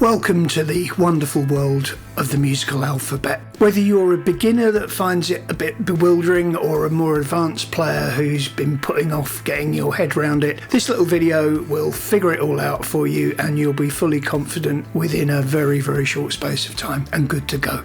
Welcome to the wonderful world of the musical alphabet. Whether you're a beginner that finds it a bit bewildering or a more advanced player who's been putting off getting your head around it, this little video will figure it all out for you and you'll be fully confident within a very, very short space of time and good to go.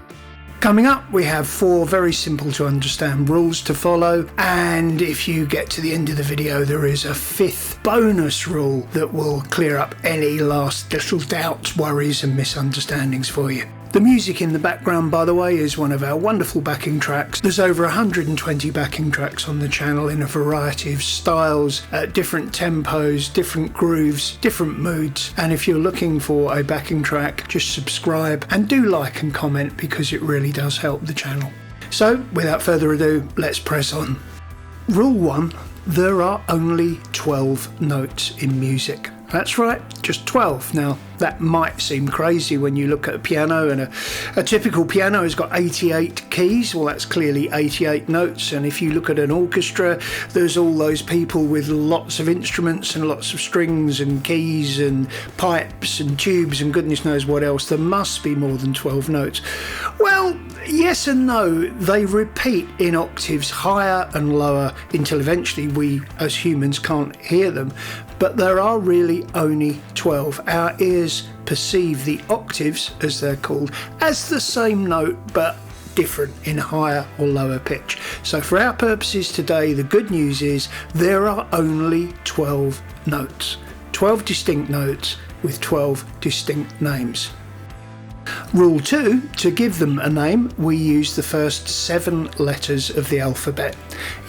Coming up, we have 4 very simple to understand rules to follow, and if you get to the end of the video there is a 5th bonus rule that will clear up any last little doubts, worries and misunderstandings for you. The music in the background, by the way, is one of our wonderful backing tracks. There's over 120 backing tracks on the channel in a variety of styles, at different tempos, different grooves, different moods. And if you're looking for a backing track, just subscribe and do like and comment because it really does help the channel. So, without further ado, let's press on. Rule 1. There are only 12 notes in music. That's right, just 12. Now, that might seem crazy when you look at a piano, and a typical piano has got 88 keys. Well, that's clearly 88 notes. And if you look at an orchestra, there's all those people with lots of instruments and lots of strings and keys and pipes and tubes and goodness knows what else. There must be more than 12 notes. Well, yes and no. They repeat in octaves higher and lower until eventually we as humans can't hear them. But there are really only 12. Our ears perceive the octaves, as they're called, as the same note but different in higher or lower pitch. So for our purposes today, the good news is there are only 12 notes. 12 distinct notes with 12 distinct names. Rule 2, to give them a name, we use the first 7 letters of the alphabet.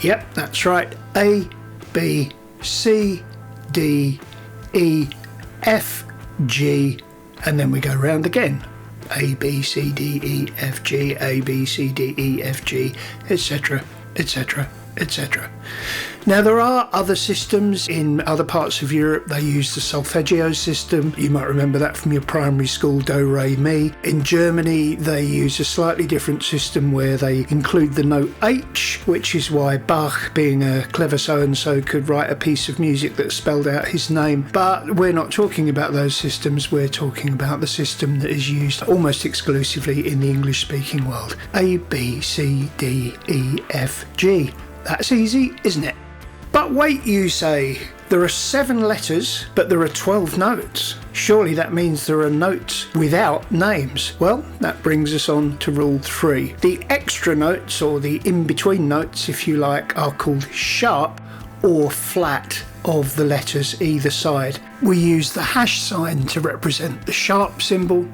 Yep, that's right. A, B, C, D, E, F, G, and then we go round again. A, B, C, D, E, F, G, A, B, C, D, E, F, G, etc., etc., etc. Now, there are other systems in other parts of Europe. They use the solfeggio system. You might remember that from your primary school, do, re, mi. In Germany, they use a slightly different system where they include the note H, which is why Bach, being a clever so-and-so, could write a piece of music that spelled out his name. But we're not talking about those systems. We're talking about the system that is used almost exclusively in the English-speaking world. A, B, C, D, E, F, G. That's easy, isn't it? But wait, you say, there are 7 letters, but there are 12 notes. Surely that means there are notes without names. Well, that brings us on to rule 3. The extra notes, or the in-between notes, if you like, are called sharp or flat of the letters either side. We use the hash sign to represent the sharp symbol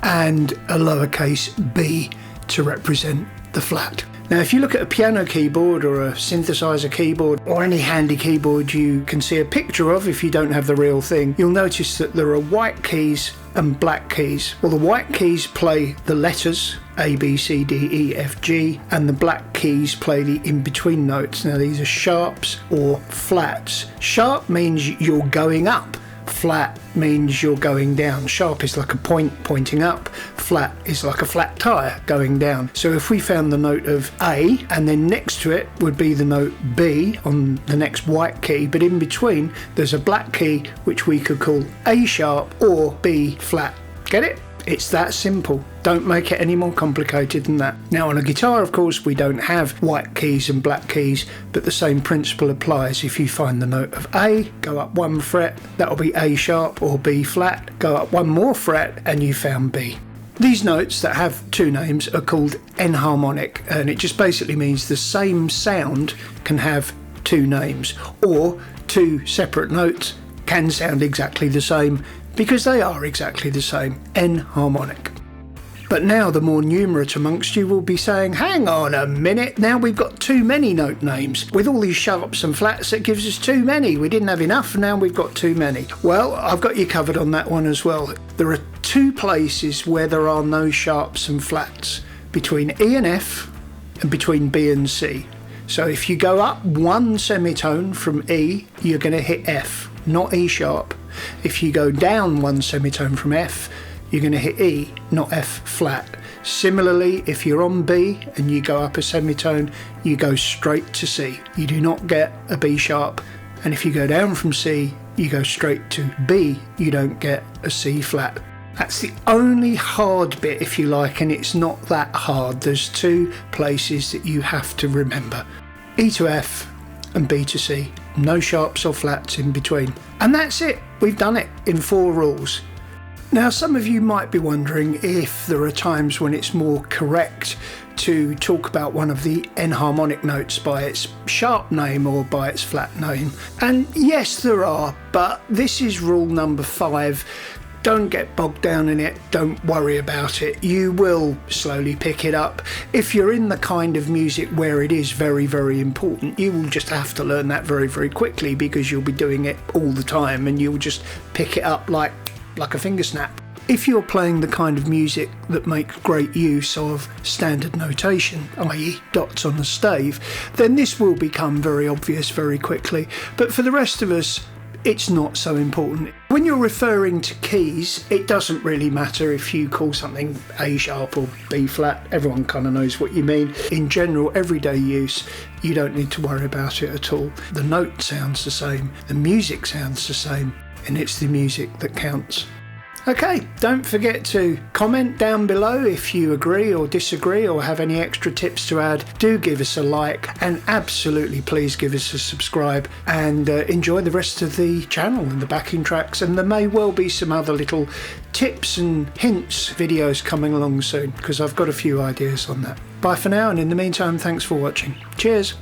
and a lowercase b to represent the flat. Now, if you look at a piano keyboard or a synthesizer keyboard or any handy keyboard you can see a picture of if you don't have the real thing, you'll notice that there are white keys and black keys. Well, the white keys play the letters A, B, C, D, E, F, G, and the black keys play the in-between notes. Now, these are sharps or flats. Sharp means you're going up. Flat means you're going down. Sharp is like a point pointing up. Flat is like a flat tire going down. So if we found the note of A and then next to it would be the note B on the next white key, but in between there's a black key which we could call A sharp or B flat. Get it? It's that simple. Don't make it any more complicated than that. Now, on a guitar, of course, we don't have white keys and black keys, but the same principle applies. If you find the note of A, go up 1 fret, that'll be A sharp or B flat. Go up 1 more fret and you found B. These notes that have 2 names are called enharmonic, and it just basically means the same sound can have 2 names, or 2 separate notes can sound exactly the same because they are exactly the same, enharmonic. But now the more numerate amongst you will be saying, hang on a minute, now we've got too many note names. With all these sharps and flats, that gives us too many. We didn't have enough, now we've got too many. Well, I've got you covered on that one as well. There are 2 places where there are no sharps and flats, between E and F and between B and C. So if you go up 1 semitone from E, you're going to hit F, not E sharp. If you go down 1 semitone from F, you're going to hit E, not F flat. Similarly, if you're on B and you go up a semitone, you go straight to C. You do not get a B sharp. And if you go down from C, you go straight to B. You don't get a C flat. That's the only hard bit, if you like, and it's not that hard. There's two places that you have to remember: E to F and B to C. No sharps or flats in between. And that's it. We've done it in 4 rules. Now, some of you might be wondering if there are times when it's more correct to talk about one of the enharmonic notes by its sharp name or by its flat name. And yes, there are, but this is rule number 5. Don't get bogged down in it, don't worry about it. You will slowly pick it up. If you're in the kind of music where it is very, very important, you will just have to learn that very, very quickly, because you'll be doing it all the time and you'll just pick it up like a finger snap. If you're playing the kind of music that makes great use of standard notation, i.e. dots on the stave, then this will become very obvious very quickly. But for the rest of us, it's not so important. When you're referring to keys, it doesn't really matter if you call something A sharp or B flat. Everyone kind of knows what you mean. In general, everyday use, you don't need to worry about it at all. The note sounds the same, the music sounds the same, and it's the music that counts. Okay, don't forget to comment down below if you agree or disagree or have any extra tips to add. Do give us a like, and absolutely please give us a subscribe, and enjoy the rest of the channel and the backing tracks, and there may well be some other little tips and hints videos coming along soon, because I've got a few ideas on that. Bye for now, and in the meantime, thanks for watching. Cheers!